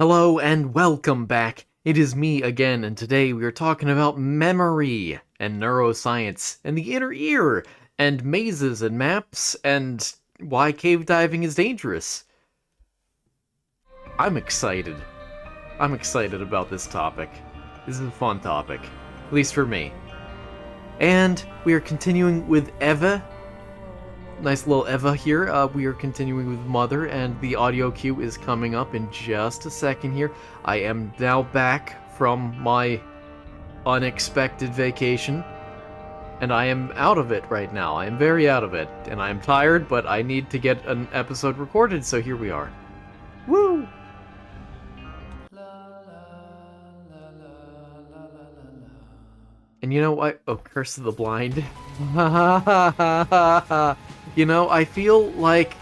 Hello and welcome back. It is me again, and today we are talking about memory and neuroscience and the inner ear and mazes and maps and why cave diving is dangerous. I'm excited. I'm excited about this topic. This is a fun topic, at least for me. And we are continuing with Eva. Nice little Eva here. We are continuing with Mother, and the audio cue is coming up in just a second here. I am now back from my unexpected vacation, and I am out of it right now. I am very out of it, and I am tired, but I need to get an episode recorded, so here we are. Woo! And you know what? Oh, Curse of the Blind. I feel like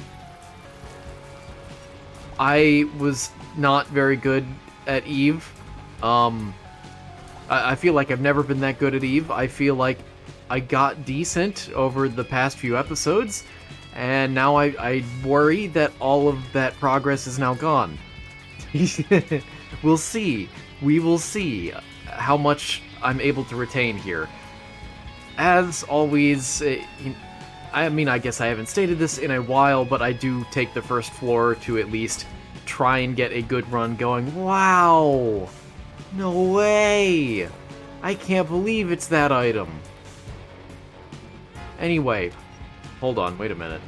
I was not very good at Eve. I feel like I've never been that good at Eve. I feel like I got decent over the past few episodes, and now I worry that all of that progress is now gone. We'll see. We will see how much I'm able to retain here. As always, I guess I haven't stated this in a while, but I do take the first floor to at least try and get a good run going. Wow! No way! I can't believe it's that item. Anyway, hold on, wait a minute.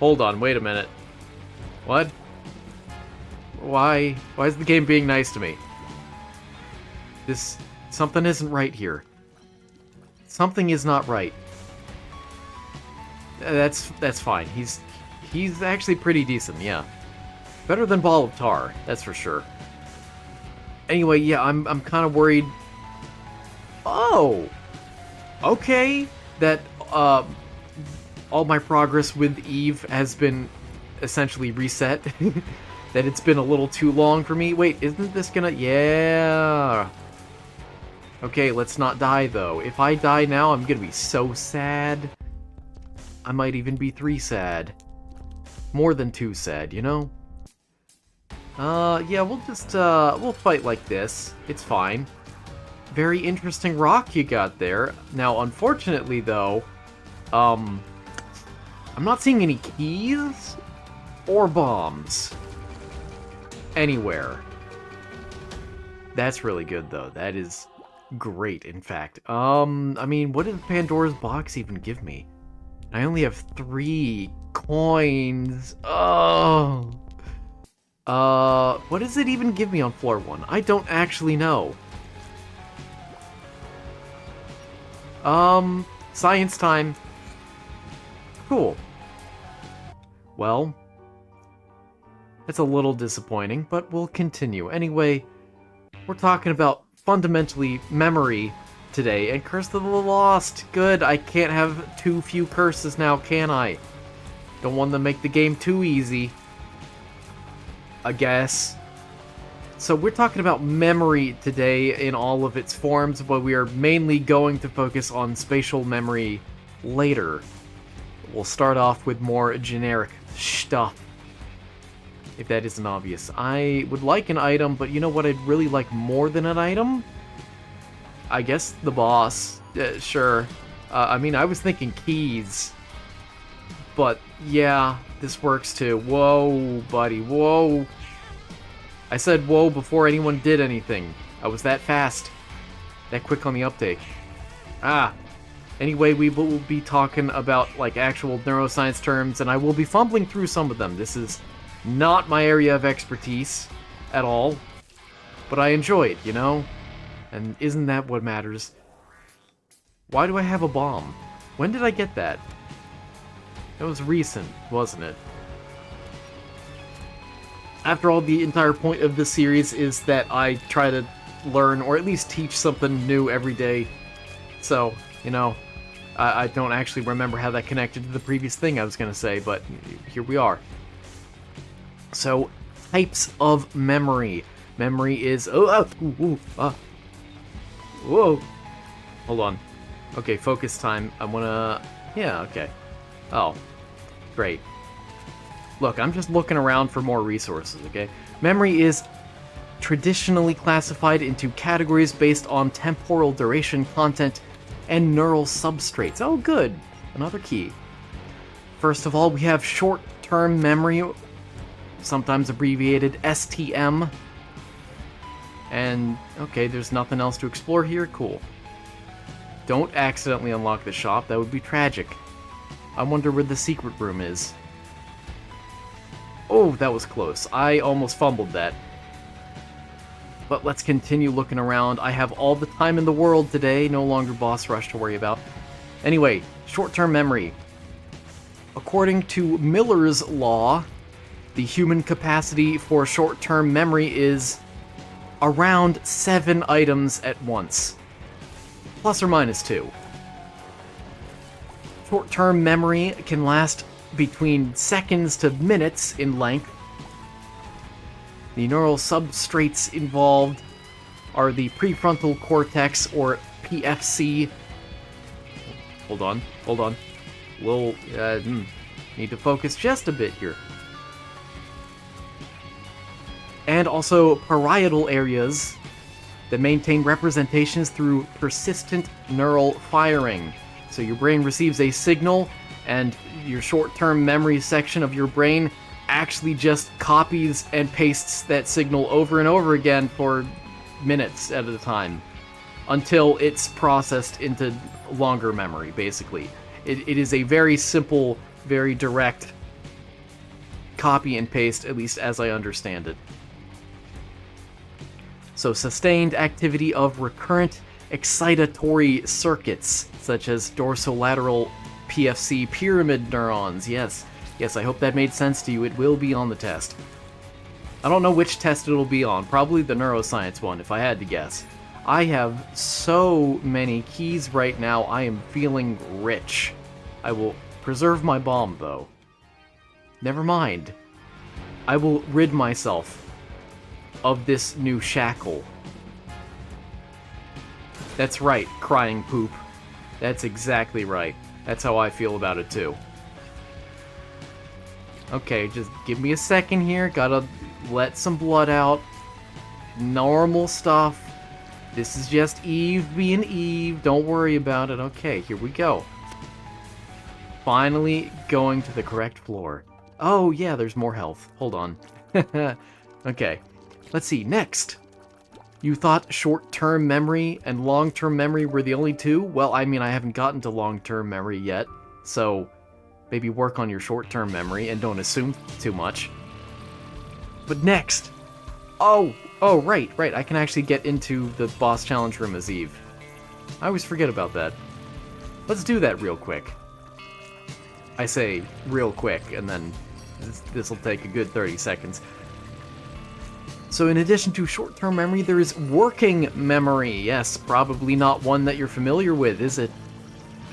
Hold on, wait a minute. What? Why is the game being nice to me? Something isn't right here. Something is not right. That's fine. He's actually pretty decent, yeah. Better than Ball of Tar, that's for sure. Anyway, yeah, I'm kind of worried. Oh, okay. That all my progress with Eve has been essentially reset. That it's been a little too long for me. Wait, isn't this gonna? Yeah. Okay, let's not die, though. If I die now, I'm gonna be so sad. I might even be 3 sad. More than 2 sad, you know? Yeah, we'll just, we'll fight like this. It's fine. Very interesting rock you got there. Now, unfortunately, though, I'm not seeing any keys or bombs anywhere. That's really good, though. That is great, in fact. I mean, what did Pandora's box even give me? I only have 3 coins. Oh. What does it even give me on floor 1? I don't actually know. Science time. Cool. Well, that's a little disappointing, but we'll continue. Anyway, we're talking about fundamentally memory today, and Curse of the Lost. Good, I can't have too few curses now, can I? Don't want to make the game too easy, I guess. So we're talking about memory today in all of its forms, but we are mainly going to focus on spatial memory later. We'll start off with more generic stuff, if that isn't obvious. I would like an item, but you know what I'd really like more than an item? I guess the boss. Sure. I mean, I was thinking keys. But, yeah, this works too. Whoa, buddy, whoa. I said whoa before anyone did anything. I was that fast. That quick on the uptake. Anyway, we will be talking about, like, actual neuroscience terms, and I will be fumbling through some of them. This is not my area of expertise at all. But I enjoy it, you know? And isn't that what matters? Why do I have a bomb? When did I get that? It was recent, wasn't it? After all, the entire point of this series is that I try to learn, or at least teach something new every day. So, you know, I don't actually remember how that connected to the previous thing I was going to say, but here we are. So, types of memory. Memory is... Whoa. Hold on. Okay, focus time. I wanna... Yeah, okay. Oh, great. Look, I'm just looking around for more resources, okay? Memory is traditionally classified into categories based on temporal duration, content, and neural substrates. Oh, good. Another key. First of all, we have short-term memory, sometimes abbreviated STM. And, okay, there's nothing else to explore here. Cool. Don't accidentally unlock the shop. That would be tragic. I wonder where the secret room is. Oh, that was close. I almost fumbled that. But let's continue looking around. I have all the time in the world today. No longer boss rush to worry about. Anyway, short-term memory. According to Miller's law, the human capacity for short-term memory is around 7 items at once. Plus or minus 2. Short-term memory can last between seconds to minutes in length. The neural substrates involved are the prefrontal cortex, or PFC. Hold on. We'll need to focus just a bit here. And also parietal areas that maintain representations through persistent neural firing. So your brain receives a signal, and your short-term memory section of your brain actually just copies and pastes that signal over and over again for minutes at a time until it's processed into longer memory, basically. It is a very simple, very direct copy and paste, at least as I understand it. So sustained activity of recurrent excitatory circuits, such as dorsolateral PFC pyramid neurons. Yes, I hope that made sense to you. It will be on the test. I don't know which test it'll be on. Probably the neuroscience one, if I had to guess. I have so many keys right now, I am feeling rich. I will preserve my bomb, though. Never mind. I will rid myself of this new shackle. That's right, crying poop. That's exactly right. That's how I feel about it, too. Okay, just give me a second here. Gotta let some blood out. Normal stuff. This is just Eve being Eve. Don't worry about it. Okay, here we go. Finally going to the correct floor. Oh, yeah, there's more health. Hold on. Okay, let's see. Next. You thought short-term memory and long-term memory were the only two? Well, I mean, I haven't gotten to long-term memory yet, so maybe work on your short-term memory and don't assume too much. But next! Oh, right, I can actually get into the boss challenge room as Eve. I always forget about that. Let's do that real quick. I say real quick, and then this'll take a good 30 seconds. So in addition to short-term memory, there is working memory. Yes, probably not one that you're familiar with, is it?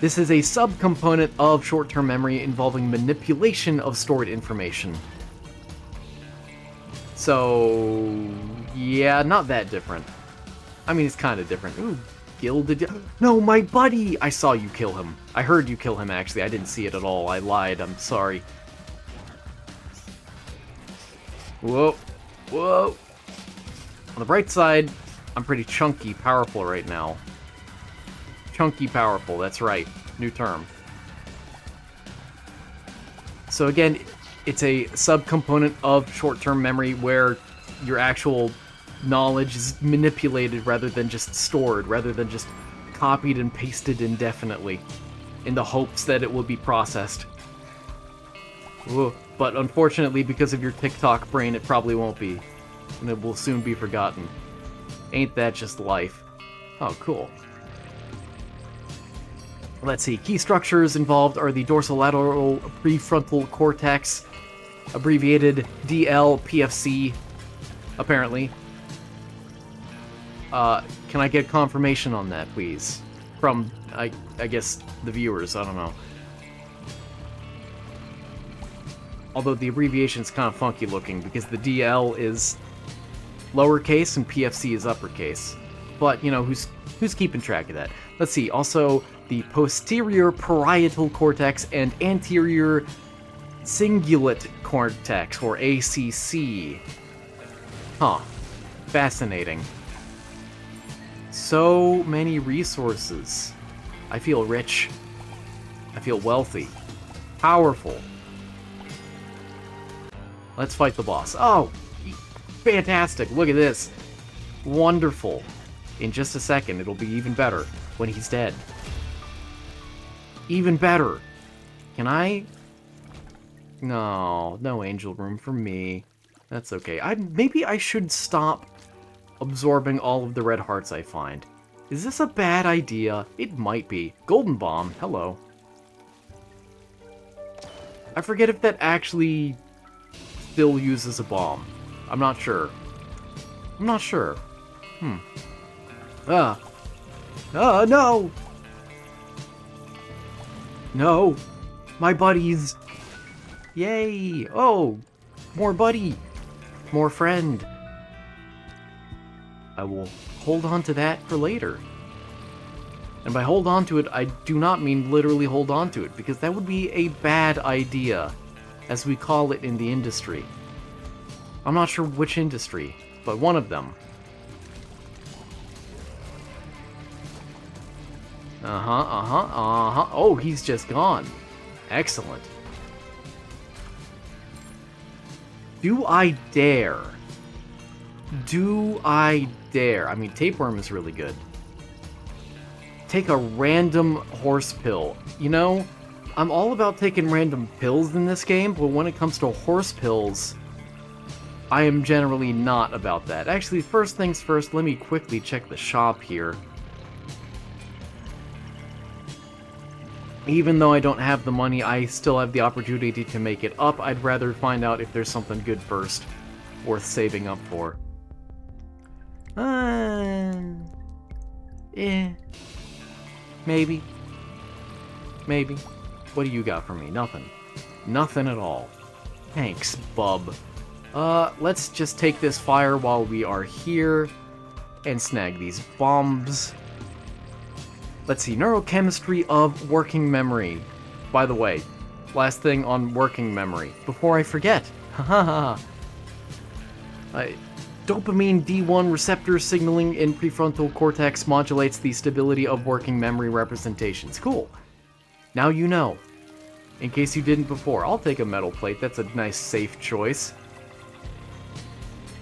This is a subcomponent of short-term memory involving manipulation of stored information. So, yeah, not that different. I mean, it's kind of different. Ooh, gilded... No, my buddy! I saw you kill him. I heard you kill him, actually. I didn't see it at all. I lied. I'm sorry. Whoa. On the bright side, I'm pretty chunky powerful right now. Chunky powerful, that's right. New term. So again, it's a subcomponent of short-term memory where your actual knowledge is manipulated rather than just stored, rather than just copied and pasted indefinitely in the hopes that it will be processed. Ooh. But unfortunately, because of your TikTok brain, it probably won't be. And it will soon be forgotten. Ain't that just life? Oh, cool. Let's see. Key structures involved are the dorsolateral prefrontal cortex, abbreviated DLPFC, apparently. Can I get confirmation on that, please? From, I guess, the viewers. I don't know. Although the abbreviation's kind of funky looking, because the DL is lowercase and PFC is uppercase. But, you know, who's keeping track of that? Let's see, also the posterior parietal cortex and anterior Cingulate cortex, or ACC. Huh. Fascinating. So many resources. I feel rich. I feel wealthy. Powerful. Let's fight the boss. Oh! Fantastic! Look at this. Wonderful. In just a second, it'll be even better when he's dead. Even better. Can I... No angel room for me. That's okay. Maybe I should stop absorbing all of the red hearts I find. Is this a bad idea? It might be. Golden Bomb, hello. I forget if that actually still uses a bomb. I'm not sure. I'm not sure. No! No! My buddies! Yay! Oh! More buddy! More friend! I will hold on to that for later. And by hold on to it, I do not mean literally hold on to it, because that would be a bad idea, as we call it in the industry. I'm not sure which industry, but one of them. Oh, he's just gone. Excellent. Do I dare? Do I dare? I mean, tapeworm is really good. Take a random horse pill. You know, I'm all about taking random pills in this game, but when it comes to horse pills, I am generally not about that. Actually, first things first, let me quickly check the shop here. Even though I don't have the money, I still have the opportunity to make it up. I'd rather find out if there's something good first, worth saving up for. Maybe. Maybe. What do you got for me? Nothing. Nothing at all. Thanks, bub. Let's just take this fire while we are here, and snag these bombs. Let's see, neurochemistry of working memory. By the way, last thing on working memory, before I forget. Haha. Dopamine D1 receptor signaling in prefrontal cortex modulates the stability of working memory representations. Cool. Now you know. In case you didn't before, I'll take a metal plate. That's a nice, safe choice.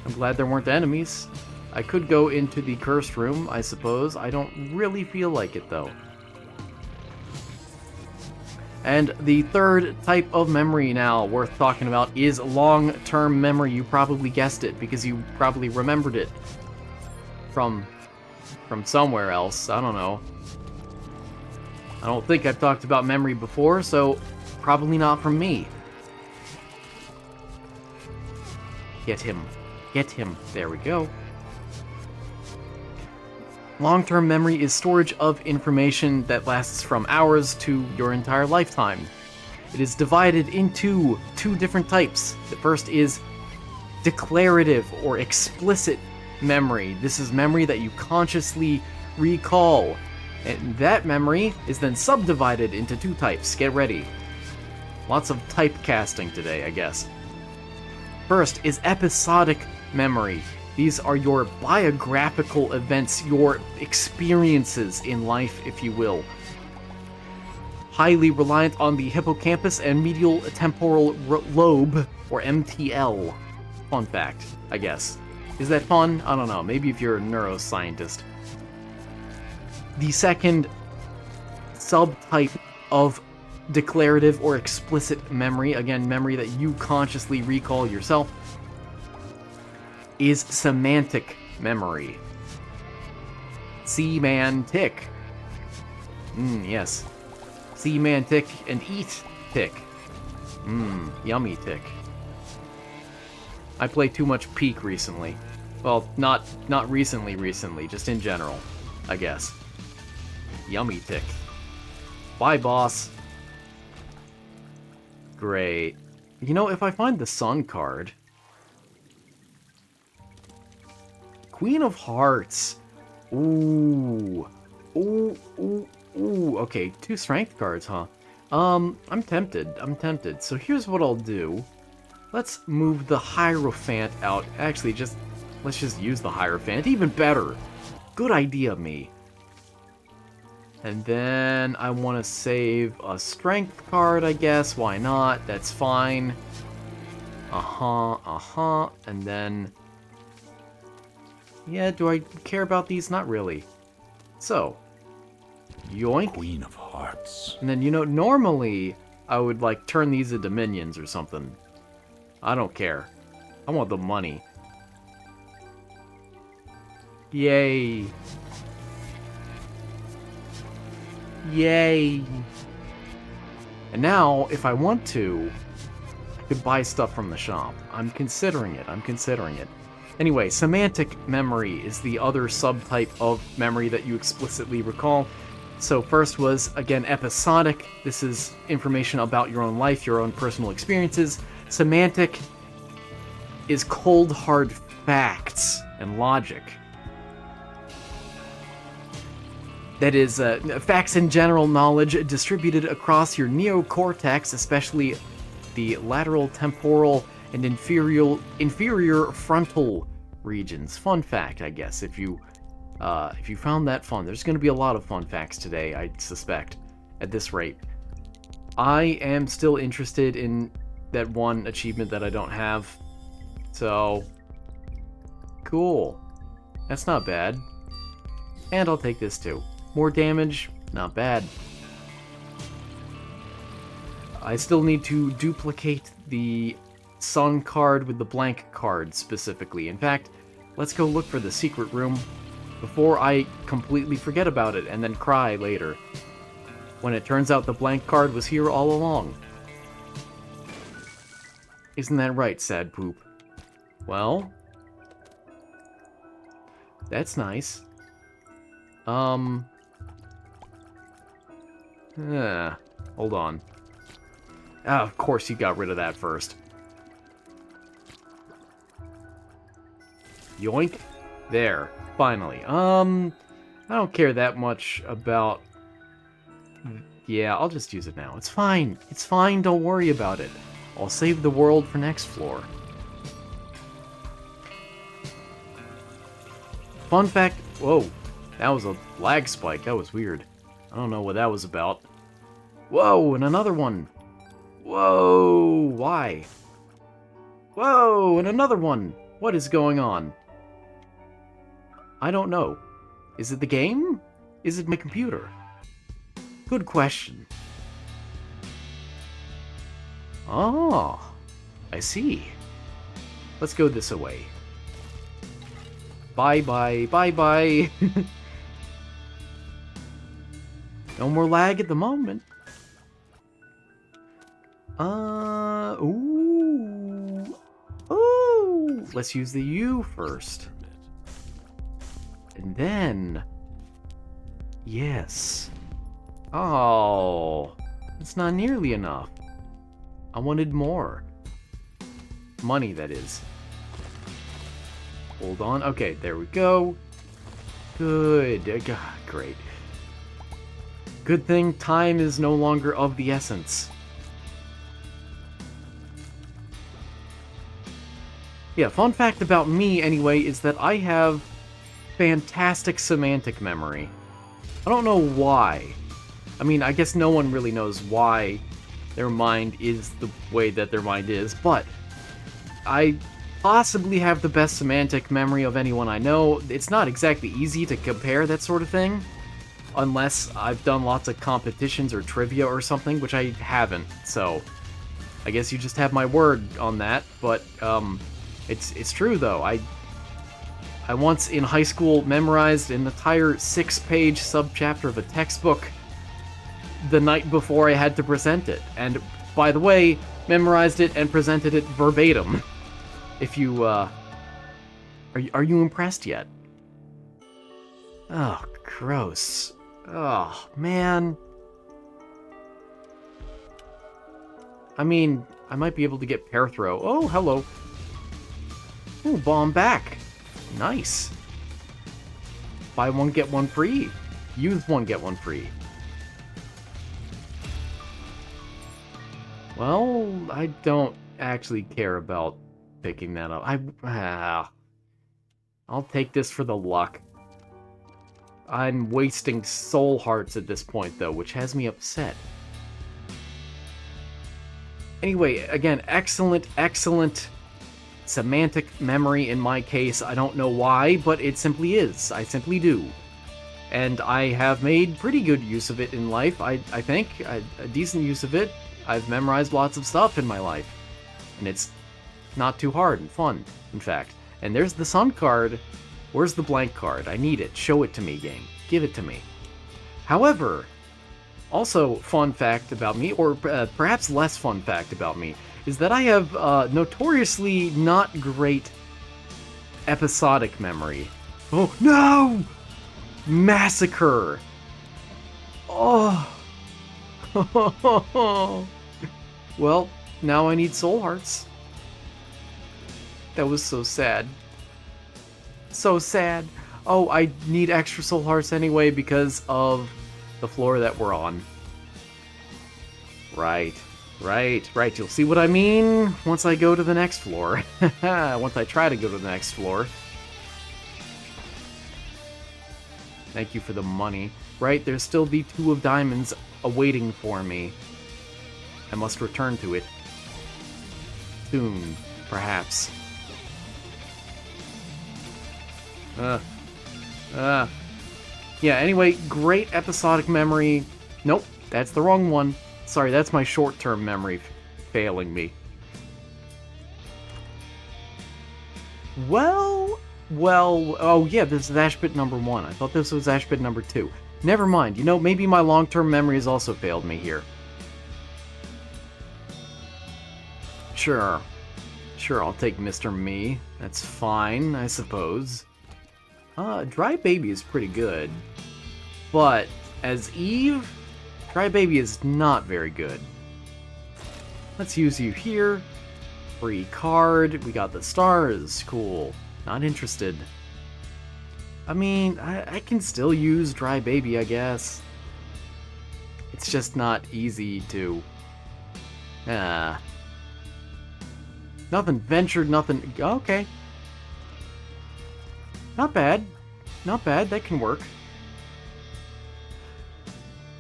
I'm glad there weren't enemies. I could go into the cursed room, I suppose. I don't really feel like it, though. And the third type of memory now worth talking about is long-term memory. You probably guessed it, because you probably remembered it from somewhere else. I don't know. I don't think I've talked about memory before, so probably not from me. Get him. Get him. There we go. Long-term memory is storage of information that lasts from hours to your entire lifetime. It is divided into two different types. The first is declarative or explicit memory. This is memory that you consciously recall. And that memory is then subdivided into two types. Get ready. Lots of typecasting today, I guess. First is episodic memory. These are your biographical events, your experiences in life, if you will. Highly reliant on the hippocampus and medial temporal lobe, or MTL. Fun fact, I guess. Is that fun? I don't know. Maybe if you're a neuroscientist. The second subtype of declarative or explicit memory, again, memory that you consciously recall yourself, is semantic memory. Semantic. Yes. Semantic and eat tick. Yummy tick. I played too much Peak recently. Well, not recently, just in general, I guess. Yummy tick. Bye, boss. Great. You know, if I find the Sun card... Queen of Hearts. Ooh. Ooh. Okay, 2 strength cards, huh? I'm tempted. I'm tempted. So here's what I'll do. Let's move the Hierophant out. Actually, let's just use the Hierophant. Even better. Good idea, me. And then I want to save a Strength card, I guess. Why not? That's fine. And then... yeah, do I care about these? Not really. So, yoink. Queen of Hearts. And then, normally I would, like, turn these into minions or something. I don't care. I want the money. Yay. Yay. And now, if I want to, I could buy stuff from the shop. I'm considering it. Anyway, semantic memory is the other subtype of memory that you explicitly recall. So first was, again, episodic. This is information about your own life, your own personal experiences. Semantic is cold, hard facts and logic. That is, facts and general knowledge distributed across your neocortex, especially the lateral, temporal, and inferior frontal regions. Fun fact, I guess, if you found that fun. There's going to be a lot of fun facts today, I suspect, at this rate. I am still interested in that one achievement that I don't have, so cool. That's not bad. And I'll take this too. More damage, not bad. I still need to duplicate the sun card with the blank card specifically. In fact, let's go look for the secret room before I completely forget about it and then cry later, when it turns out the blank card was here all along. Isn't that right, sad poop? Well, that's nice. Hold on. Ah, of course you got rid of that first. Yoink. There. Finally. I don't care that much about... yeah, I'll just use it now. It's fine. It's fine, don't worry about it. I'll save the world for next floor. Fun fact... whoa. That was a lag spike. That was weird. I don't know what that was about. Whoa, and another one. Whoa, why? Whoa, and another one. What is going on? I don't know. Is it the game? Is it my computer? Good question. Oh, I see. Let's go this way. Bye-bye, bye-bye. No more lag at the moment. Ooh. Let's use the U first. And then... yes. Oh, that's not nearly enough. I wanted more. Money, that is. Hold on. Okay, there we go. Good. Great. Good thing time is no longer of the essence. Yeah, fun fact about me, anyway, is that I have fantastic semantic memory. I don't know why. I mean, I guess no one really knows why their mind is the way that their mind is, but I possibly have the best semantic memory of anyone I know. It's not exactly easy to compare that sort of thing, unless I've done lots of competitions or trivia or something, which I haven't, so I guess you just have my word on that, but it's true though. I once in high school memorized an entire 6-page subchapter of a textbook the night before I had to present it, and by the way, memorized it and presented it verbatim. If you, are you impressed yet? Oh, gross. Oh, man. I mean, I might be able to get pair throw. Oh, hello. Ooh, bomb back. Nice. Buy one, get one free. Use one, get one free. Well, I don't actually care about picking that up. I'll take this for the luck. I'm wasting soul hearts at this point, though, which has me upset. Anyway, again, excellent semantic memory in my case. I don't know why, but it simply is. I simply do. And I have made pretty good use of it in life, I think. A decent use of it. I've memorized lots of stuff in my life. And it's not too hard and fun, in fact. And there's the sun card. Where's the blank card? I need it. Show it to me, game. Give it to me. However, also fun fact about me, or perhaps less fun fact about me, is that I have notoriously not great episodic memory. Oh, no! Massacre! Oh! Well, now I need soul hearts. That was so sad. So sad. Oh, I need extra soul hearts anyway because of the floor that we're on. Right. You'll see what I mean once I go to the next floor. Once I try to go to the next floor. Thank you for the money. Right, there's still the 2 of diamonds awaiting for me. I must return to it. Soon, perhaps. Yeah, anyway, great episodic memory. Nope, that's the wrong one. Sorry, that's my short-term memory failing me. Well, oh yeah, this is Ashbit number 1. I thought this was Ashbit number 2. Never mind, you know, maybe my long-term memory has also failed me here. Sure, I'll take Mr. Me. That's fine, I suppose. Dry Baby is pretty good. But, as Eve, Dry Baby is not very good. Let's use you here. Free card. We got the stars. Cool. Not interested. I mean, I can still use Dry Baby, I guess. It's just not easy to... Nothing ventured, nothing... Okay. Not bad. Not bad, that can work.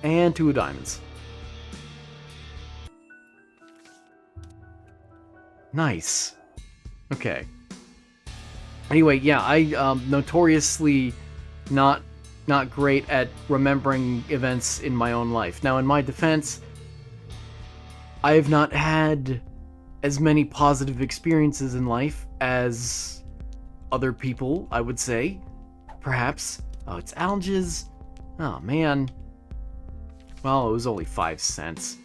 And 2 of diamonds. Nice. Okay. Anyway, yeah, I notoriously not great at remembering events in my own life. Now, in my defense, I have not had as many positive experiences in life as other people, I would say. Perhaps. Oh, it's algaes. Oh, man. Well, it was only 5 cents.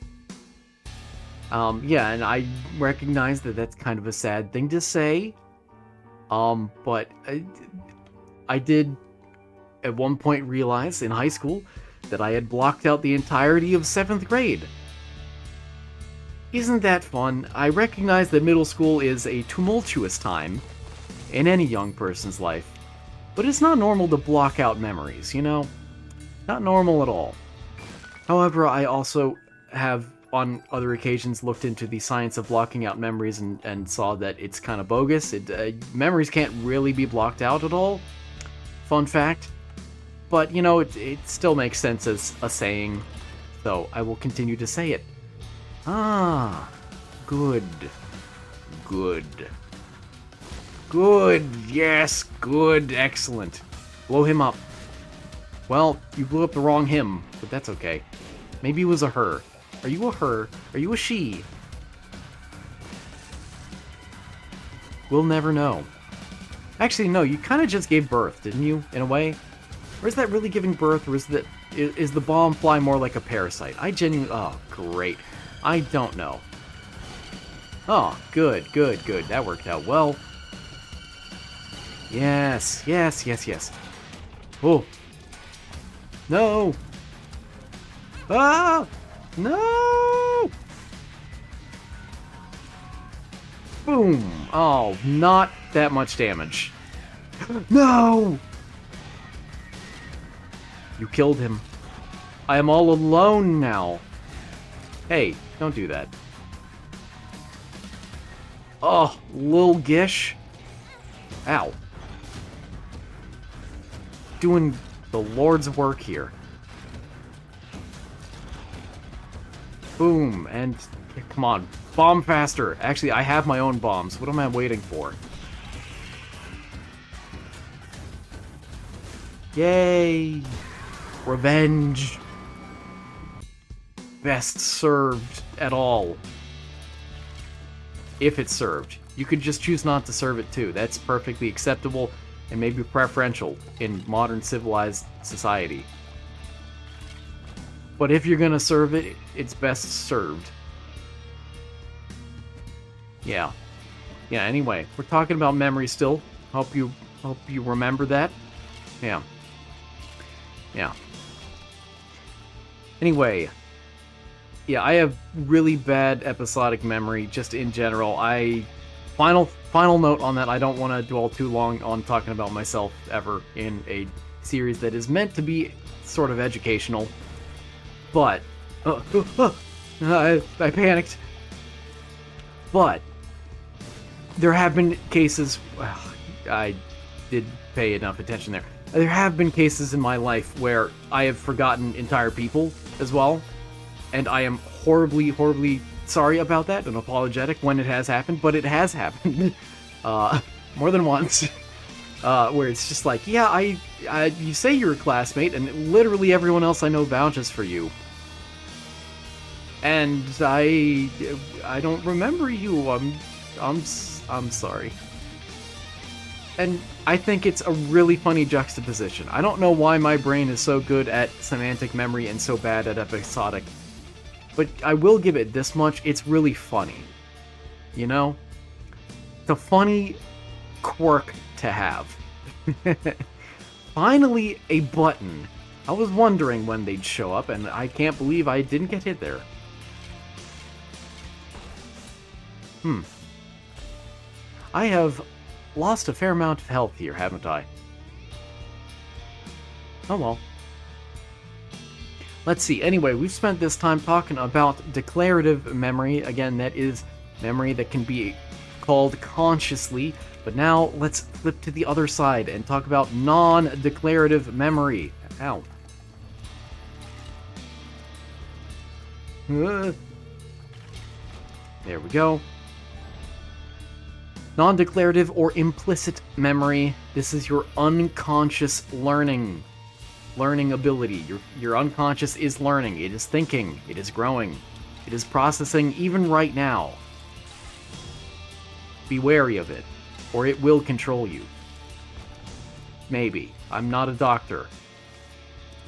Yeah, and I recognize that that's kind of a sad thing to say. But I did at one point realize in high school that I had blocked out the entirety of 7th grade. Isn't that fun? I recognize that middle school is a tumultuous time in any young person's life, but it's not normal to block out memories, you know? Not normal at all. However, I also have, on other occasions, looked into the science of blocking out memories and saw that it's kind of bogus. Memories can't really be blocked out at all. Fun fact. But, you know, it still makes sense as a saying, so I will continue to say it. Ah, good. Good, yes, good, excellent. Blow him up. Well, you blew up the wrong him, but that's okay. Maybe it was a her. Are you a her? Are you a she? We'll never know. Actually, no, you kind of just gave birth, didn't you, in a way? Or is that really giving birth, or is the bomb fly more like a parasite? I genuinely... Oh, great. I don't know. Oh, good. That worked out well. Yes. Oh. No! Ah! No! Boom! Oh, not that much damage. No! You killed him. I am all alone now. Hey, don't do that. Oh, Lil Gish. Ow. Doing the Lord's work here. Boom, and come on, bomb faster. Actually, I have my own bombs. What am I waiting for? Yay! Revenge. Best served at all. If it's served. You could just choose not to serve it too. That's perfectly acceptable and maybe preferential in modern civilized society. But if you're gonna serve it, it's best served. Yeah. Yeah, anyway, we're talking about memory still. Hope you remember that. Yeah. Yeah. Anyway, yeah, I have really bad episodic memory just in general. Final note on that, I don't want to dwell too long on talking about myself ever in a series that is meant to be sort of educational. But I panicked. But there have been cases, well, I did pay enough attention there. There have been cases in my life where I have forgotten entire people as well, and I am horribly, horribly sorry about that and apologetic when it has happened, but it has happened more than once, where it's just like, yeah, you say you're a classmate, and literally everyone else I know vouches for you, and I don't remember you. I'm sorry. And I think it's a really funny juxtaposition. I don't know why my brain is so good at semantic memory and so bad at episodic, but I will give it this much, it's really funny. You know? It's a funny quirk to have. Finally, a button. I was wondering when they'd show up, and I can't believe I didn't get hit there. I have lost a fair amount of health here, haven't I? Oh well. Let's see. Anyway, we've spent this time talking about declarative memory. Again, that is memory that can be called consciously. But now, let's flip to the other side and talk about non-declarative memory. Ow. There we go. Non-declarative or implicit memory. This is your unconscious learning ability. Your unconscious is learning. It is thinking. It is growing. It is processing even right now. Be wary of it, or it will control you. Maybe. I'm not a doctor.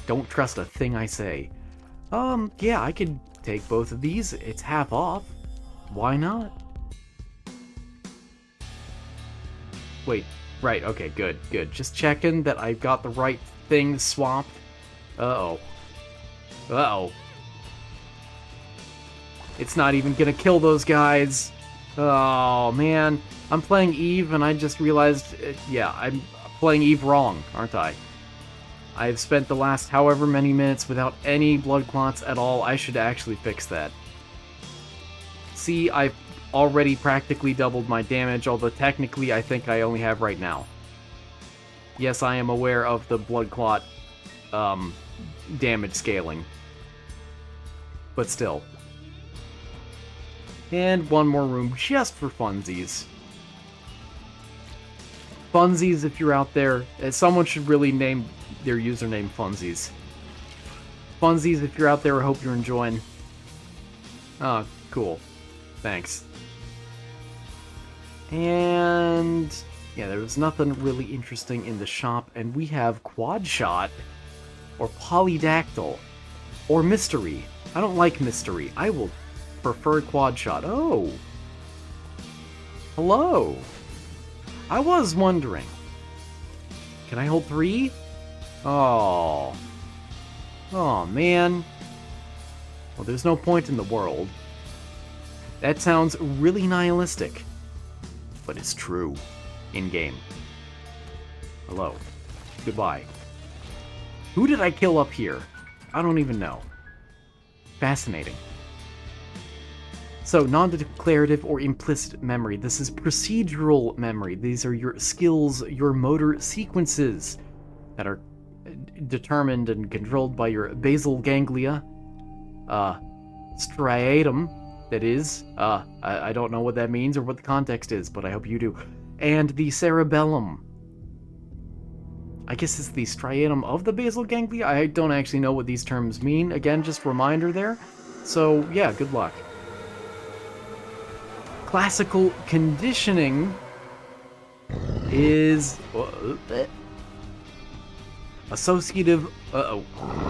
Don't trust a thing I say. Yeah, I could take both of these. It's half off. Why not? Wait, right, okay, good. Just checking that I've got the right thing swapped. Uh-oh. It's not even gonna kill those guys. Oh, man. I'm playing Eve, and I just realized, yeah, I'm playing Eve wrong, aren't I? I've spent the last however many minutes without any blood clots at all. I should actually fix that. See, I've already practically doubled my damage, although technically I think I only have right now. Yes, I am aware of the blood clot damage scaling. But still. And one more room just for funsies. Funsies, if you're out there, someone should really name their username Funsies. Funsies, if you're out there, I hope you're enjoying. Oh, cool. Thanks. And yeah, there was nothing really interesting in the shop, and we have Quad Shot, or Polydactyl, or Mystery. I don't like Mystery. I will prefer Quad Shot. Oh! Hello! I was wondering. Can I hold 3? Oh. Oh, man. Well, there's no point in the world. That sounds really nihilistic. But it's true. In-game. Hello. Goodbye. Who did I kill up here? I don't even know. Fascinating. So, non-declarative or implicit memory. This is procedural memory. These are your skills, your motor sequences that are determined and controlled by your basal ganglia. Striatum, that is. I don't know what that means or what the context is, but I hope you do. And the cerebellum. I guess it's the striatum of the basal ganglia. I don't actually know what these terms mean. Again, just reminder there. So, yeah, good luck. Classical conditioning is associative. Hold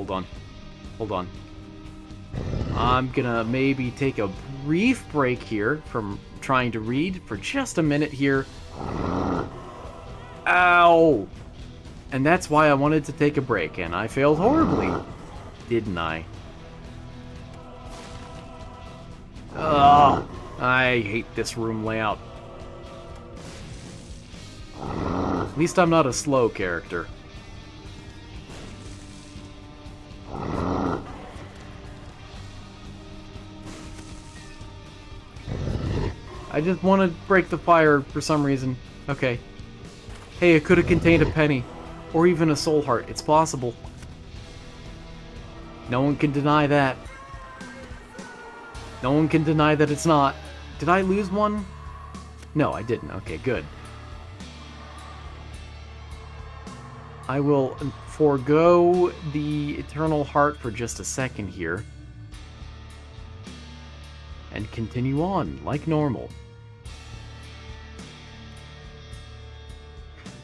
on. I'm gonna maybe take a brief break here from trying to read for just a minute here. Ow! And that's why I wanted to take a break, and I failed horribly, didn't I? Ugh, I hate this room layout. At least I'm not a slow character. I just want to break the fire for some reason. Okay. Hey, it could have contained a penny. Or even a soul heart. It's possible. No one can deny that. No one can deny that it's not. Did I lose one? No, I didn't. Okay, good. I will forego the Eternal Heart for just a second here. And continue on, like normal.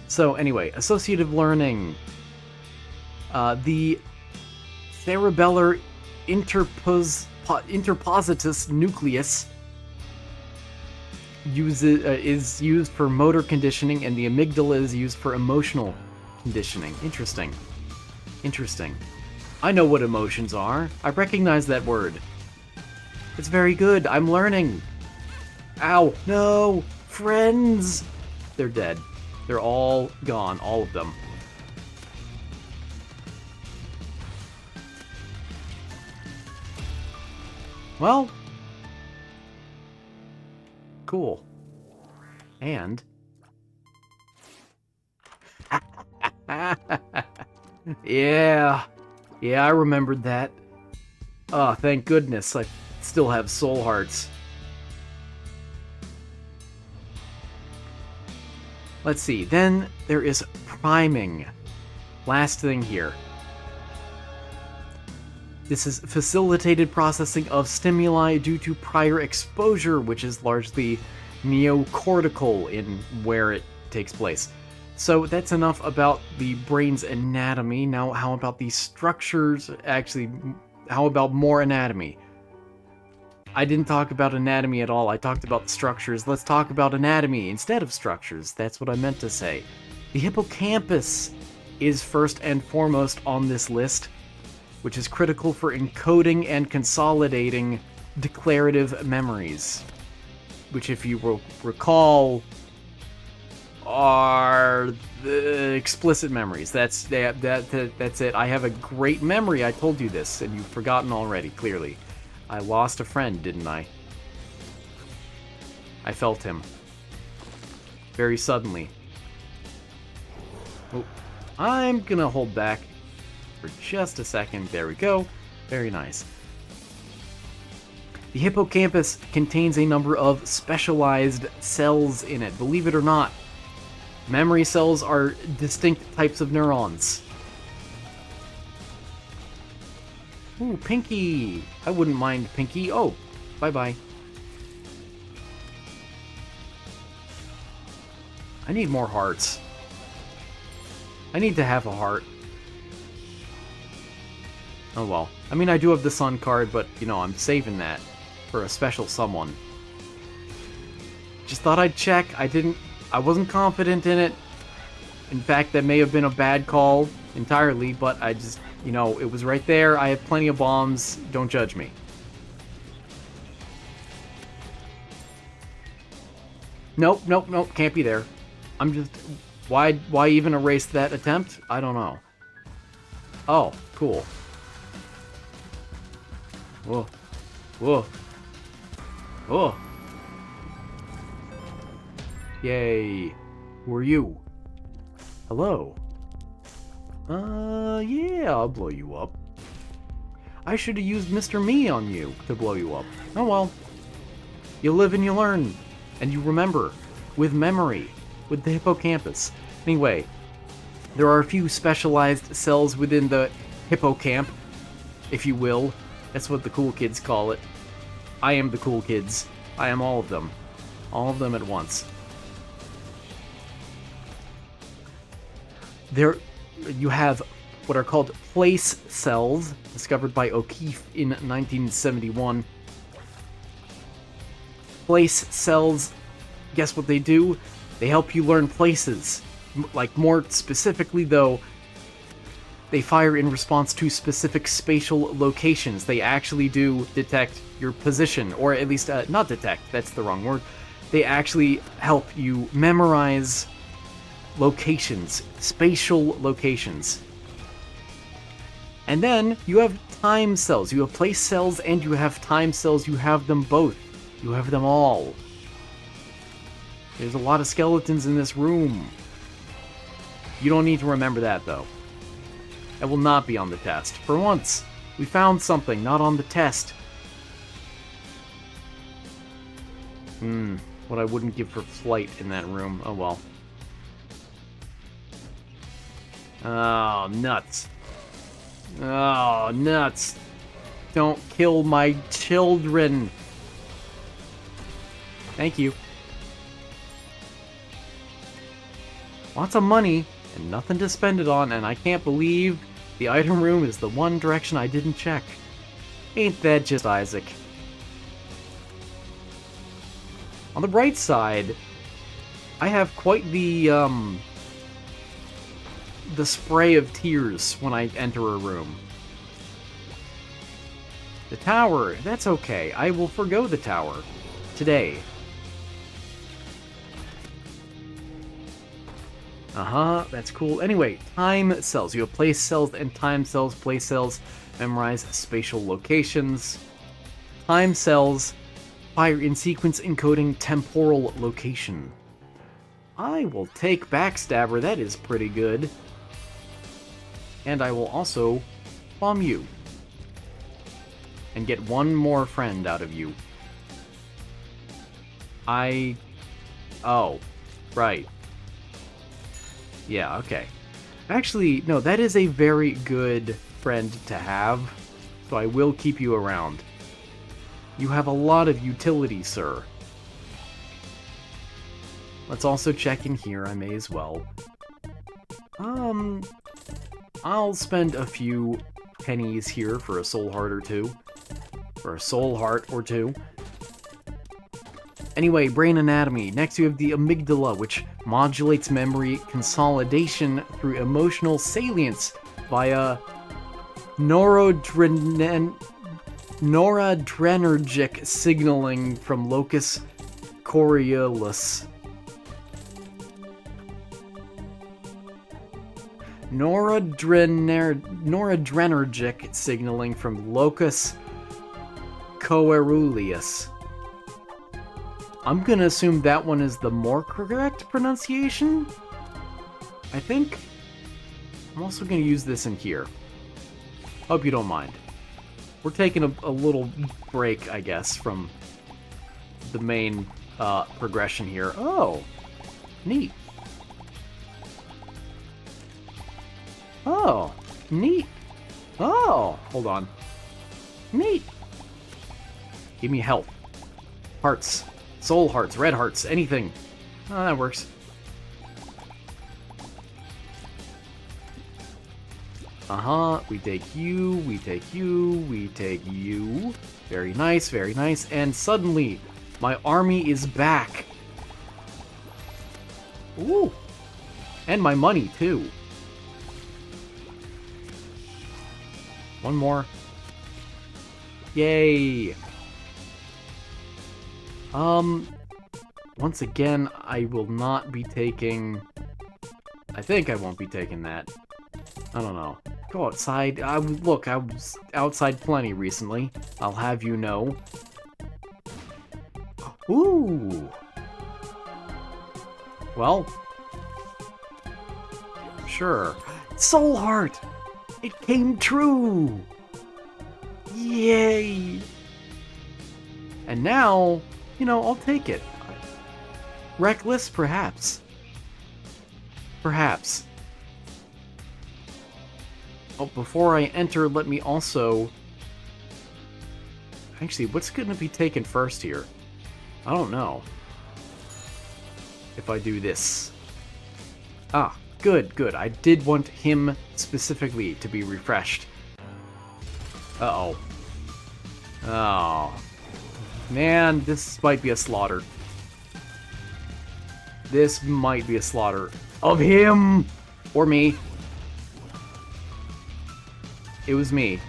So anyway, associative learning. The cerebellar interpositus nucleus is used for motor conditioning, and the amygdala is used for emotional conditioning. Interesting. I know what emotions are. I recognize that word. It's very good. I'm learning. Ow. No. Friends. They're dead. They're all gone. All of them. Well. Cool. And... Yeah, I remembered that. Oh, thank goodness, I still have soul hearts. Let's see, then there is priming. Last thing here. This is facilitated processing of stimuli due to prior exposure, which is largely neocortical in where it takes place. So that's enough about the brain's anatomy. Now, how about the structures? Actually, how about more anatomy? I didn't talk about anatomy at all. I talked about structures. Let's talk about anatomy instead of structures. That's what I meant to say. The hippocampus is first and foremost on this list, which is critical for encoding and consolidating declarative memories, which, if you will recall, are the explicit memories. That's it. I have a great memory. I told you this, and you've forgotten already, clearly. I lost a friend, didn't I? I felt him. Very suddenly. Oh, I'm gonna hold back for just a second. There we go. Very nice. The hippocampus contains a number of specialized cells in it. Believe it or not, memory cells are distinct types of neurons. Ooh, Pinky! I wouldn't mind Pinky. Oh, bye-bye. I need more hearts. I need to have a heart. Oh well. I mean, I do have the Sun card, but, you know, I'm saving that for a special someone. Just thought I'd check. I wasn't confident in it. In fact, that may have been a bad call entirely, but I just, you know, it was right there. I have plenty of bombs. Don't judge me. Nope, can't be there. I'm just... Why even erase that attempt? I don't know. Oh, cool. Whoa. Whoa. Oh. Yay. Who are you? Hello. Yeah, I'll blow you up. I should have used Mr. Me on you to blow you up. Oh well. You live and you learn. And you remember. With memory. With the hippocampus. Anyway, there are a few specialized cells within the hippocamp, if you will. That's what the cool kids call it. I am the cool kids. I am all of them. All of them at once. There, you have what are called place cells, discovered by O'Keefe in 1971. Place cells, guess what they do? They help you learn places. Like, more specifically, though, they fire in response to specific spatial locations. They actually do detect your position, or at least, not detect, that's the wrong word. They actually help you memorize locations, spatial locations. And then you have time cells. You have place cells and you have time cells. You have them both. You have them all. There's a lot of skeletons in this room. You don't need to remember that, though. That will not be on the test. For once, we found something not on the test. What I wouldn't give for flight in that room. Oh well. Oh, nuts. Oh, nuts. Don't kill my children. Thank you. Lots of money and nothing to spend it on, and I can't believe the item room is the one direction I didn't check. Ain't that just Isaac? On the bright side, I have quite the spray of tears when I enter a room. The tower, that's okay. I will forgo the tower. Today. That's cool. Anyway, time cells. You have place cells and time cells. Place cells memorize spatial locations. Time cells fire in sequence encoding temporal location. I will take Backstabber. That is pretty good. And I will also bomb you. And get one more friend out of you. Oh, right. Yeah, okay. Actually, no, that is a very good friend to have, so I will keep you around. You have a lot of utility, sir. Let's also check in here, I may as well. I'll spend a few pennies here for a soul heart or two. For a soul heart or two. Anyway, brain anatomy. Next you have the amygdala, which modulates memory consolidation through emotional salience via noradrenergic signaling from locus coeruleus. Noradrenergic signaling from locus coeruleus. I'm gonna assume that one is the more correct pronunciation? I think. I'm also gonna use this in here. Hope you don't mind. We're taking a little break, I guess, from the main progression here. Oh, neat. Oh, neat. Oh, hold on. Neat. Give me health. Hearts. Soul hearts, red hearts, anything. Oh, that works. We take you, we take you, we take you. Very nice, very nice. And suddenly, my army is back. Ooh. And my money, too. One more. Yay. Once again, I will not be taking... I think I won't be taking that. I don't know. Go outside. Look, I was outside plenty recently. I'll have you know. Ooh. Well. Sure. Soul Heart! It came true! Yay! And now, you know, I'll take it. Reckless, perhaps. Perhaps. Oh, before I enter, let me also... Actually, what's going to be taken first here? I don't know. If I do this. Ah, good, good. I did want him specifically to be refreshed. Uh-oh. Oh. Man, this might be a slaughter. This might be a slaughter of him! Or me. It was me.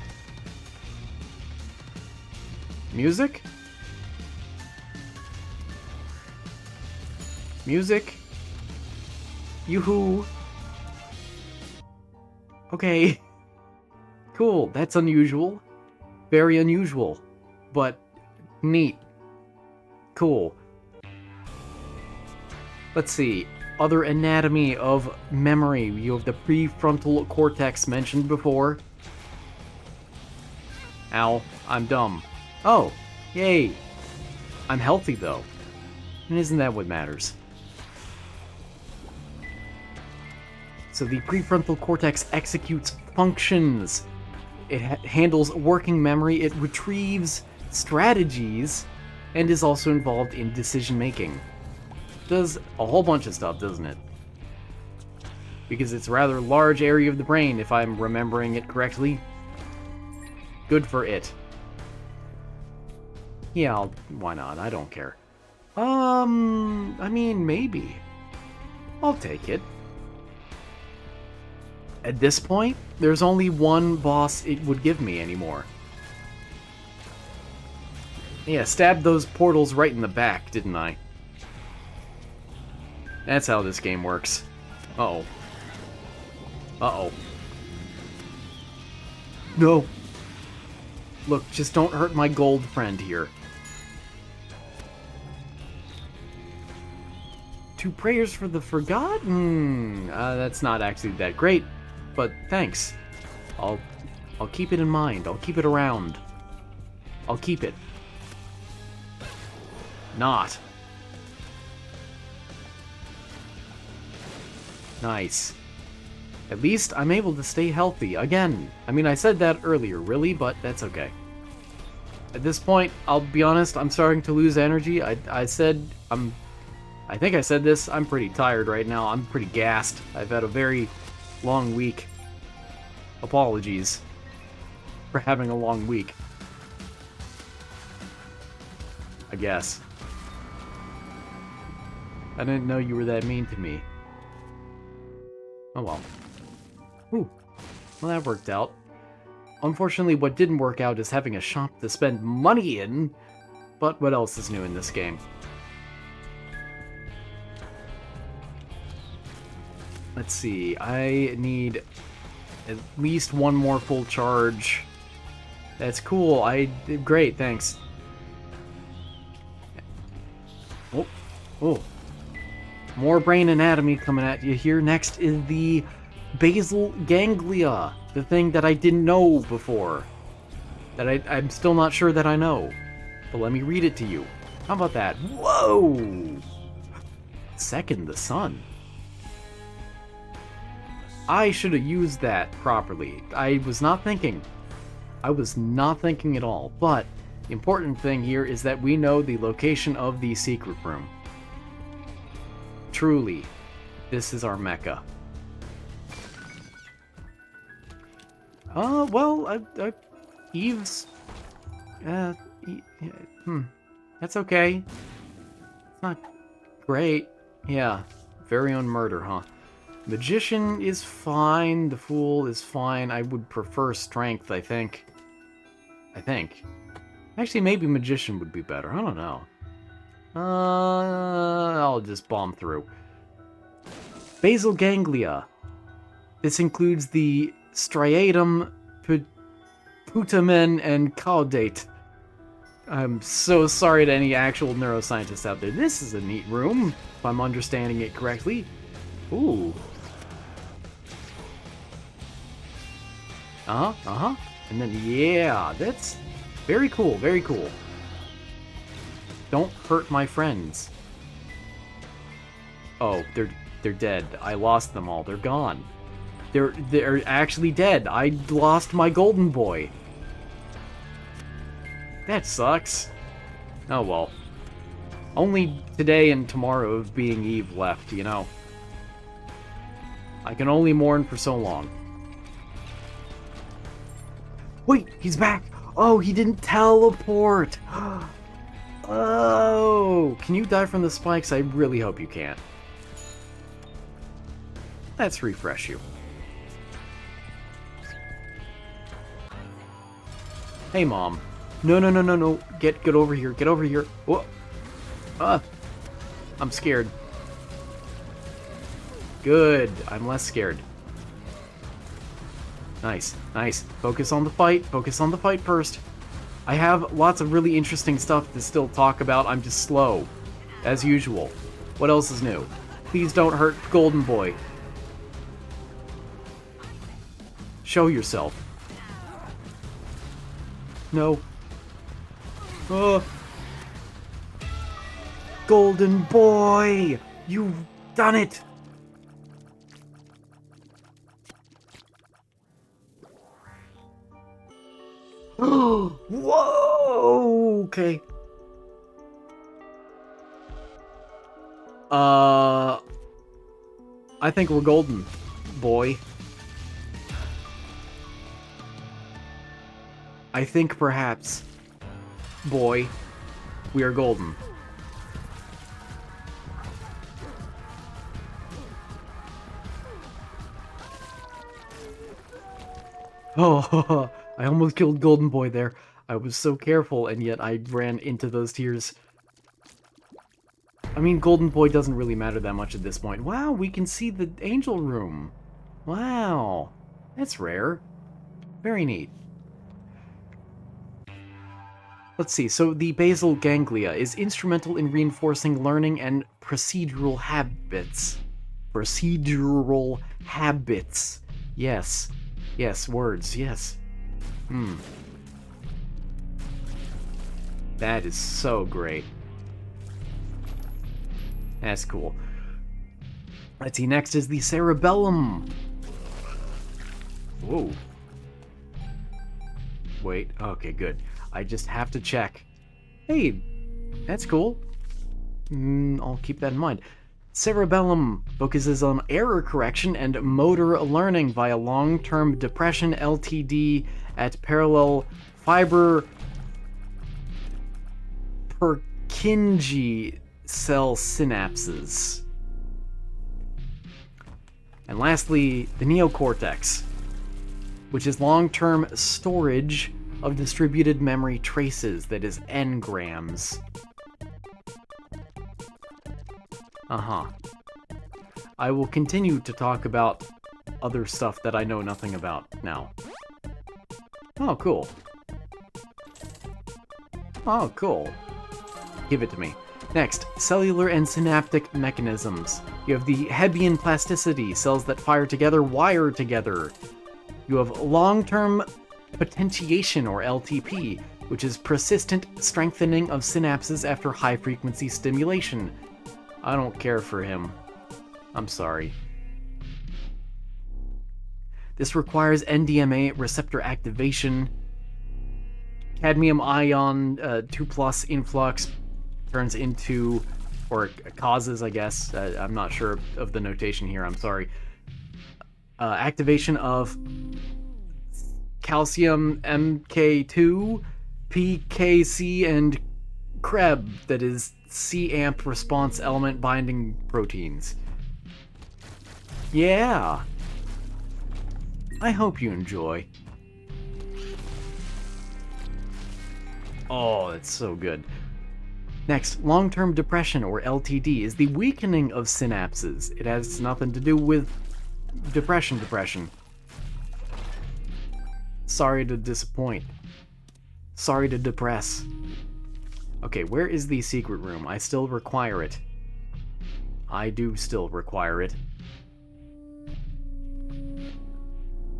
Music? Music? Yoo-hoo. Okay. Cool, that's unusual. Very unusual. But neat. Cool. Let's see. Other anatomy of memory. You have the prefrontal cortex mentioned before. Ow, I'm dumb. Oh, yay. I'm healthy, though. And isn't that what matters? So the prefrontal cortex executes functions. It handles working memory, it retrieves strategies, and is also involved in decision-making. Does a whole bunch of stuff, doesn't it? Because it's a rather large area of the brain, if I'm remembering it correctly. Good for it. Yeah, why not? I don't care. I mean, maybe. I'll take it. At this point, there's only one boss it would give me anymore. Yeah, stabbed those portals right in the back, didn't I? That's how this game works. Uh-oh. Uh-oh. No. Look, just don't hurt my gold friend here. 2 prayers for the forgotten? That's not actually that great, but thanks. I'll keep it in mind. I'll keep it around. I'll keep it. Not. Nice. At least I'm able to stay healthy again. I mean, I said that earlier, really, but that's okay. At this point, I'll be honest, I'm starting to lose energy. I think I said this, I'm pretty tired right now. I'm pretty gassed. I've had a very long week. Apologies for having a long week. I guess. I didn't know you were that mean to me. Oh well. Ooh. Well, that worked out. Unfortunately, what didn't work out is having a shop to spend money in. But what else is new in this game? Let's see. I need at least one more full charge. That's cool. Great, thanks. Oh. Oh. More brain anatomy coming at you here. Next is the basal ganglia, the thing that I didn't know before. That I'm still not sure that I know. But let me read it to you. How about that? Whoa! Second the sun. I should have used that properly. I was not thinking. I was not thinking at all. But the important thing here is that we know the location of the secret room. Truly, this is our mecca. Well, Eve's... That's okay. It's not great. Yeah, very own murder, huh? Magician is fine, the Fool is fine. I would prefer Strength, I think. Actually, maybe Magician would be better, I don't know. I'll just bomb through. Basal ganglia. This includes the striatum, putamen, and caudate. I'm so sorry to any actual neuroscientists out there. This is a neat room, if I'm understanding it correctly. Ooh. Uh-huh. And then, yeah, that's very cool, very cool. Don't hurt my friends. Oh, they're dead. I lost them all. They're gone. They're actually dead. I lost my golden boy. That sucks. Oh well. Only today and tomorrow of being Eve left, you know. I can only mourn for so long. Wait, he's back! Oh, he didn't teleport! Oh! Can you die from the spikes? I really hope you can't. Let's refresh you. Hey, Mom. No. Get over here. Get over here. Whoa. I'm scared. Good. I'm less scared. Nice. Focus on the fight. Focus on the fight first. I have lots of really interesting stuff to still talk about. I'm just slow. As usual. What else is new? Please don't hurt Golden Boy. Show yourself. No. Golden Boy! You've done it! Whoa! Okay. I think we're golden, boy. I think perhaps, boy, we are golden. Oh, I almost killed Golden Boy there. I was so careful, and yet I ran into those tears. I mean, Golden Boy doesn't really matter that much at this point. Wow, we can see the angel room. Wow, that's rare. Very neat. Let's see, so the basal ganglia is instrumental in reinforcing learning and procedural habits. Procedural habits. Yes. Yes, words, yes. That is so great. That's cool. Let's see, next is the cerebellum. Whoa. Wait, okay, good. I just have to check. Hey, that's cool. I'll keep that in mind. Cerebellum focuses on error correction and motor learning via long-term depression LTD at parallel fiber Purkinje cell synapses. And lastly, the neocortex, which is long-term storage of distributed memory traces, that is engrams. I will continue to talk about other stuff that I know nothing about now. Oh, cool. Oh, cool. Give it to me. Next, cellular and synaptic mechanisms. You have the Hebbian plasticity, cells that fire together, wire together. You have long-term potentiation, or LTP, which is persistent strengthening of synapses after high-frequency stimulation. I don't care for him. I'm sorry. This requires NDMA receptor activation. Cadmium ion 2+ influx turns into, or causes, I guess. I'm not sure of the notation here, I'm sorry. Activation of calcium MK2, PKC, and CREB, that is C-amp response element binding proteins. Yeah. I hope you enjoy. Oh, it's so good. Next, long-term depression, or LTD, is the weakening of synapses. It has nothing to do with depression. Sorry to disappoint. Sorry to depress. Okay, where is the secret room? I still require it. I do still require it.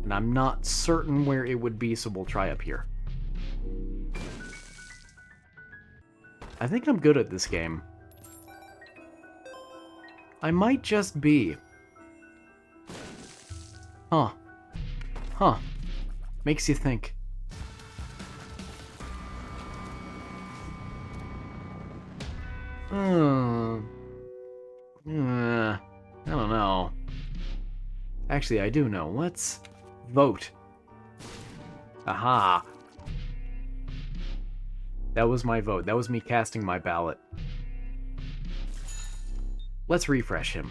And I'm not certain where it would be, so we'll try up here. I think I'm good at this game. I might just be. Huh. Huh. Makes you think. I don't know. Actually, I do know. Let's vote. Aha. That was my vote. That was me casting my ballot. Let's refresh him.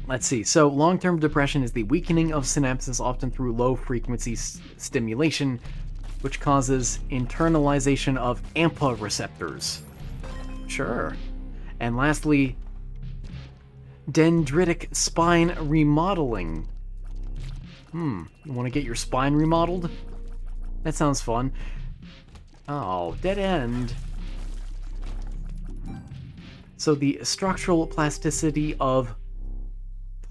Let's see. So, long-term depression is the weakening of synapses, often through low-frequency stimulation, which causes internalization of AMPA receptors. Sure. And lastly, dendritic spine remodeling. You want to get your spine remodeled? That sounds fun. Oh, dead end. So the structural plasticity of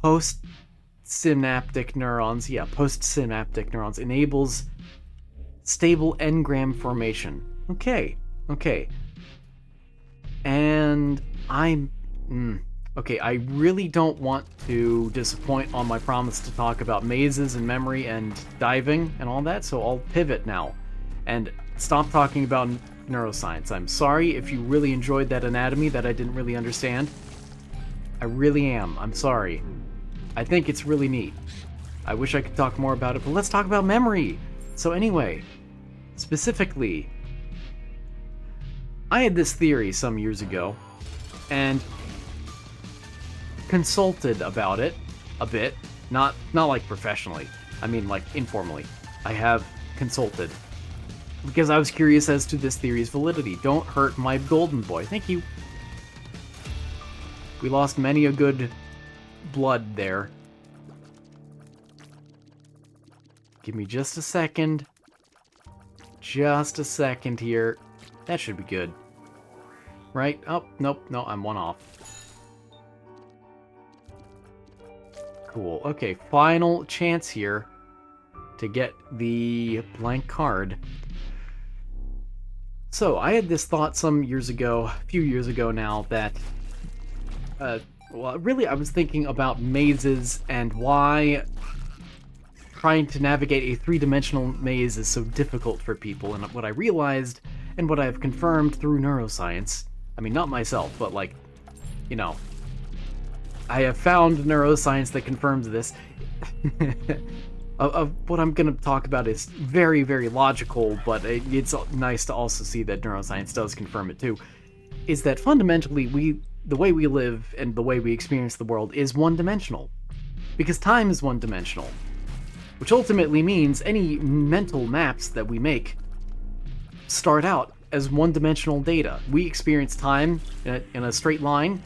postsynaptic neurons, postsynaptic neurons enables stable engram formation. Okay. And okay, I really don't want to disappoint on my promise to talk about mazes and memory and diving and all that, so I'll pivot now and stop talking about neuroscience. I'm sorry if you really enjoyed that anatomy that I didn't really understand. I really am. I'm sorry. I think it's really neat. I wish I could talk more about it, but let's talk about memory. So anyway, specifically, I had this theory some years ago, and consulted about it a bit. Not like professionally. I mean like informally. I have consulted. Because I was curious as to this theory's validity. Don't hurt my golden boy. Thank you. We lost many a good blood there. Give me just a second. Just a second here. That should be good. Right? Oh, nope. No, I'm one off. Cool. Okay, final chance here to get the blank card. So, I had this thought some years ago, a few years ago now, that, well, really I was thinking about mazes and why trying to navigate a three-dimensional maze is so difficult for people, and what I realized, and what I've confirmed through neuroscience, I mean, not myself, but like, you know, I have found neuroscience that confirms this. Of what I'm going to talk about is very, very logical, but it's nice to also see that neuroscience does confirm it too, is that fundamentally the way we live and the way we experience the world is one-dimensional. Because time is one-dimensional. Which ultimately means any mental maps that we make start out as one-dimensional data. We experience time in a straight line,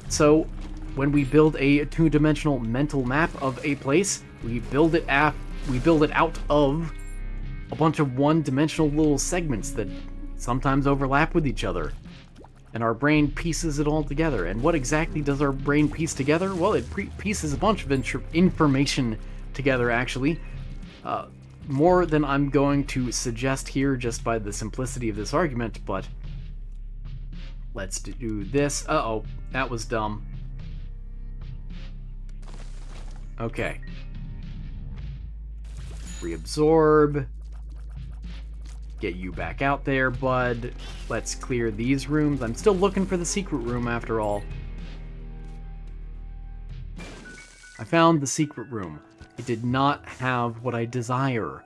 so when we build a two-dimensional mental map of a place, we build it out of a bunch of one-dimensional little segments that sometimes overlap with each other. And our brain pieces it all together. And what exactly does our brain piece together? Well, it pieces a bunch of information together, actually. More than I'm going to suggest here just by the simplicity of this argument, but let's do this. Uh-oh, that was dumb. Okay. Reabsorb. Get you back out there, bud. Let's clear these rooms. I'm still looking for the secret room after all. I found the secret room. It did not have what I desire.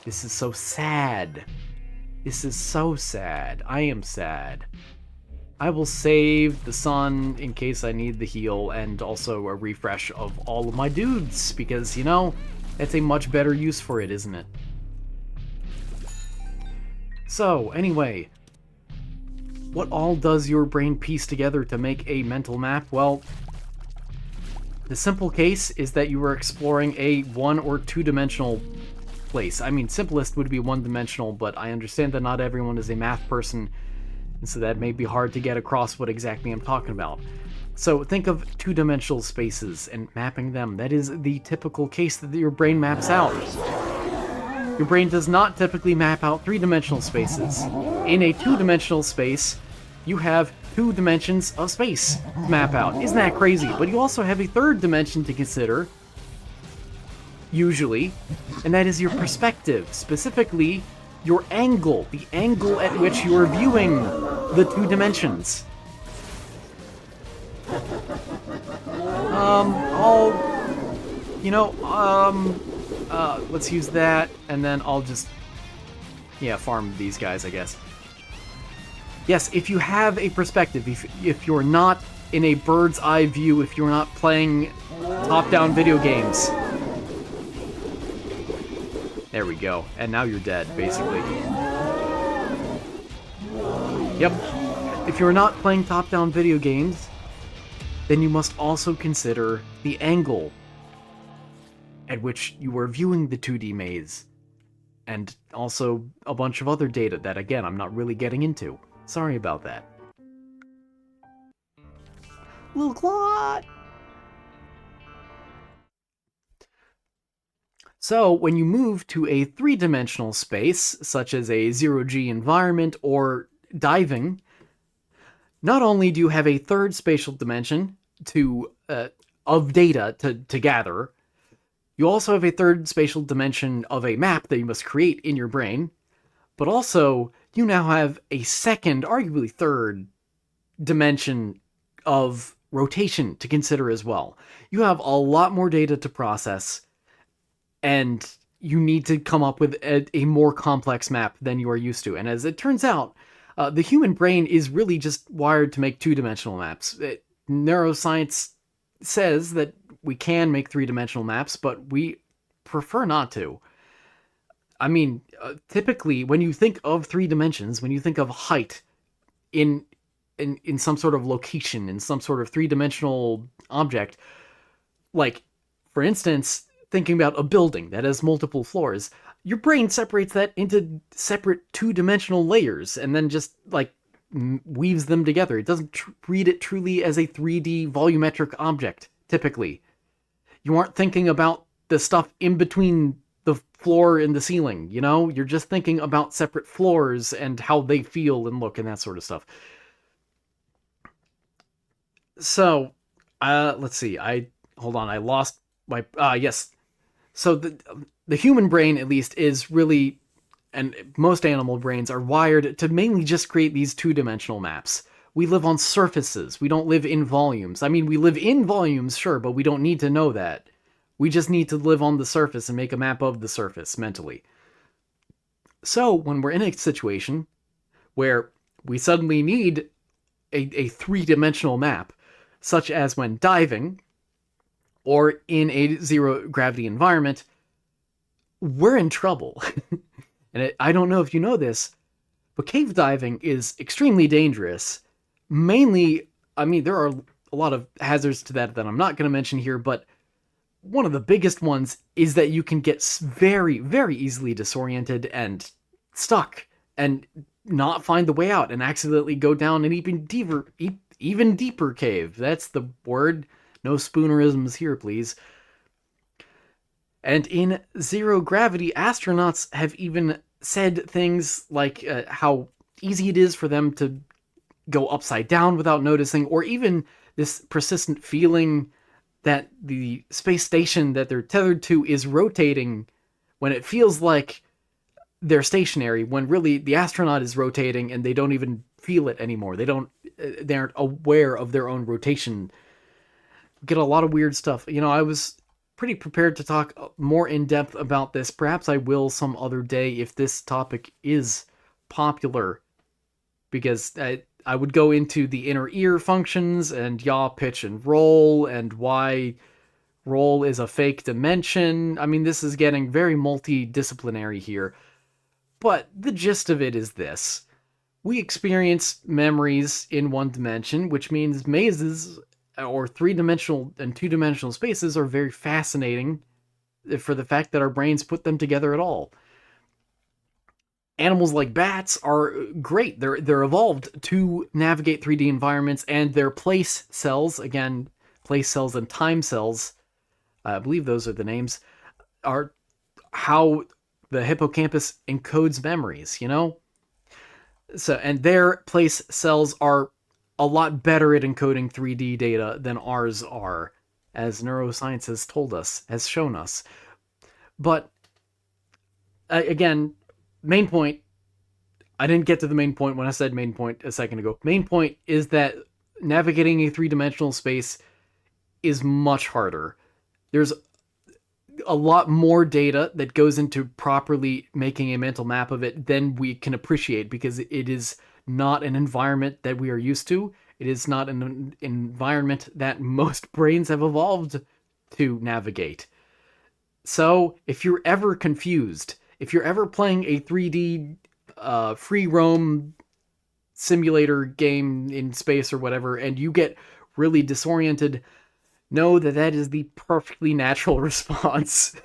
This is so sad. This is so sad. I am sad. I will save the sun in case I need the heal, and also a refresh of all of my dudes, because, you know, that's a much better use for it, isn't it? So, anyway, what all does your brain piece together to make a mental map? Well, The simple case is that you were exploring a 1 or 2-dimensional place. I mean, simplest would be 1-dimensional, but I understand that not everyone is a math person, and so that may be hard to get across what exactly I'm talking about. So think of 2-dimensional spaces and mapping them. That is the typical case that your brain maps out. Your brain does not typically map out 3-dimensional spaces. In a 2-dimensional space, you have 2 dimensions of space to map out. Isn't that crazy? But you also have a 3rd dimension to consider, usually, and that is your perspective, specifically your angle, the angle at which you are viewing the 2 dimensions. Let's use that, and then I'll just, farm these guys, I guess. Yes, if you have a perspective, if you're not in a bird's eye view, if you're not playing top-down video games. There we go. And now you're dead, basically. Yep. If you're not playing top-down video games, then you must also consider the angle at which you are viewing the 2D maze. And also a bunch of other data that, again, I'm not really getting into. Sorry about that. Little Claude! So, when you move to a 3-dimensional space, such as a 0G environment or diving, not only do you have a 3rd spatial dimension of data to gather, you also have a 3rd spatial dimension of a map that you must create in your brain, but also you now have a 2nd, arguably 3rd, dimension of rotation to consider as well. You have a lot more data to process, and you need to come up with a more complex map than you are used to. And as it turns out, the human brain is really just wired to make 2-dimensional maps. Neuroscience says that we can make 3-dimensional maps, but we prefer not to. I mean, typically, when you think of 3 dimensions, when you think of height in some sort of location, in some sort of 3-dimensional object, like, for instance, thinking about a building that has multiple floors, your brain separates that into separate 2-dimensional layers and then just, like, weaves them together. It doesn't read it truly as a 3D volumetric object, typically. You aren't thinking about the stuff in between the floor and the ceiling, you know? You're just thinking about separate floors and how they feel and look and that sort of stuff. So, let's see. Hold on, I lost my... yes. So the human brain, at least, is really... and most animal brains are wired to mainly just create these 2-dimensional maps. We live on surfaces. We don't live in volumes. I mean, we live in volumes, sure, but we don't need to know that. We just need to live on the surface and make a map of the surface mentally. So, when we're in a situation where we suddenly need a 3-dimensional map, such as when diving, or in a zero-gravity environment, we're in trouble. And I don't know if you know this, but cave diving is extremely dangerous. Mainly, I mean, there are a lot of hazards to that I'm not going to mention here, but one of the biggest ones is that you can get very, very easily disoriented and stuck and not find the way out and accidentally go down an even deeper cave. That's the word. No spoonerisms here, please. And in zero gravity, astronauts have even said things like how easy it is for them to go upside down without noticing, or even this persistent feeling that the space station that they're tethered to is rotating when it feels like they're stationary, when really the astronaut is rotating and they don't even feel it anymore. They aren't aware of their own rotation. Get a lot of weird stuff. You know, I was pretty prepared to talk more in depth about this. Perhaps I will some other day if this topic is popular, because I would go into the inner ear functions and yaw, pitch, and roll, and why roll is a fake dimension. I mean, this is getting very multidisciplinary here. But the gist of it is this. We experience memories in one dimension, which means mazes or three-dimensional and two-dimensional spaces are very fascinating for the fact that our brains put them together at all. Animals like bats are great. They're evolved to navigate 3D environments, and their place cells, again, place cells and time cells, I believe those are the names, are how the hippocampus encodes memories, you know? So, and their place cells are a lot better at encoding 3D data than ours are, as neuroscience has told us, has shown us. But again, main point, I didn't get to the main point when I said main point a second ago. Main point is that navigating a three-dimensional space is much harder. There's a lot more data that goes into properly making a mental map of it than we can appreciate, because it is not an environment that we are used to. It is not an environment that most brains have evolved to navigate. So if you're ever confused, if you're ever playing a 3D free roam simulator game in space or whatever, and you get really disoriented, know that that is the perfectly natural response.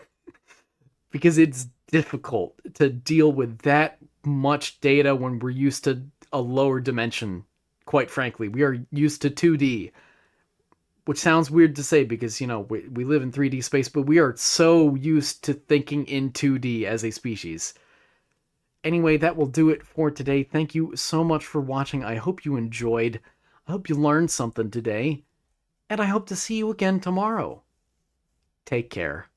Because it's difficult to deal with that much data when we're used to a lower dimension. Quite frankly, we are used to 2D, which sounds weird to say because, you know, we live in 3D space, but we are so used to thinking in 2D as a species. Anyway, that will do it for today. Thank you so much for watching. I hope you enjoyed. I hope you learned something today. And I hope to see you again tomorrow. Take care.